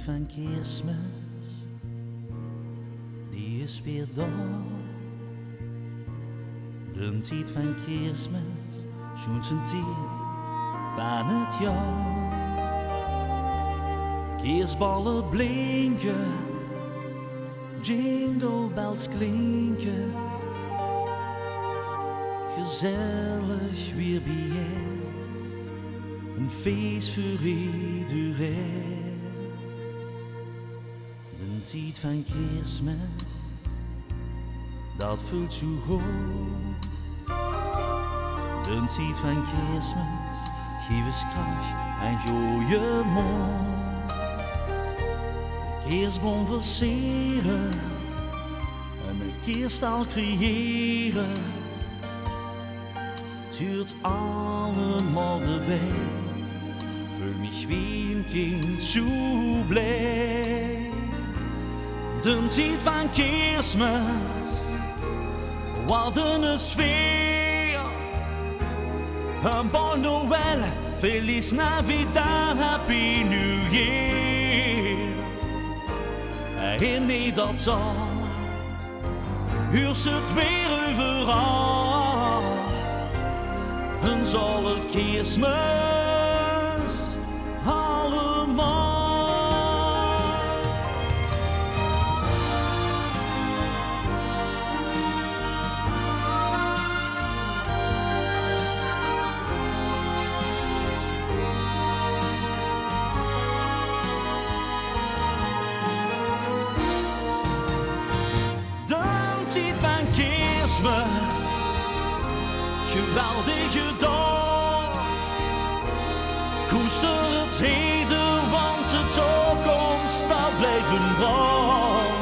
van Kerstmis, die is weer daar. De tijd van Kerstmis, schoonste tijd van het jaar. Kerstballen blinken, jingle bells klinken. Gezellig weer bijeen, een feest voor iedereen. De tijd van Kerstmis, dat voelt zo goed. De tijd van Kerstmis, geef eens kracht en gooie mond. Kerstboom versieren en een kerststal creëren. Duurt allemaal erbij, voel mich wie een kind zo blij. De tijd van Kerstmis, wat een sfeer. Een bon Noël, Feliz Navidad, Happy New Year. In Nederland huurt het weer overal. Een zolle Kerstmis allemaal. De tijd van Kerstmis, geweldige dag. Koester het heden, want de toekomst dat blijft een droom.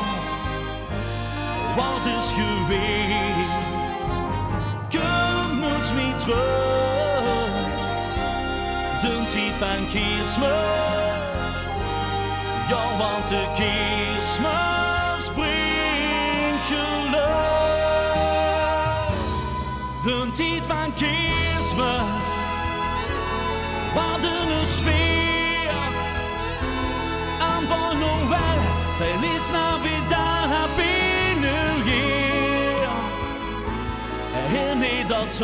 Wat is geweest, je moet niet terug. De tijd van Kerstmis, ja, want de Kerstmis brengt geluk. De tijd van Kerstmis, wat een sfeer. Een bon Noël, Feliz Navidad, Happy New Year. In Nederland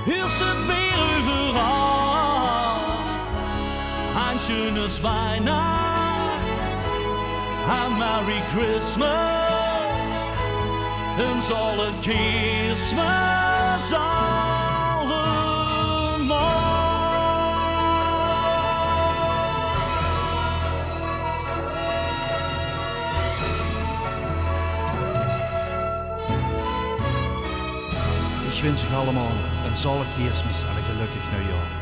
is het weer overal. Een schönes Weihnacht, een Merry Christmas. Een zolle Kerstmis allemaal. Ik wens je allemaal een zalig Kerstmis en een gelukkig nieuwjaar.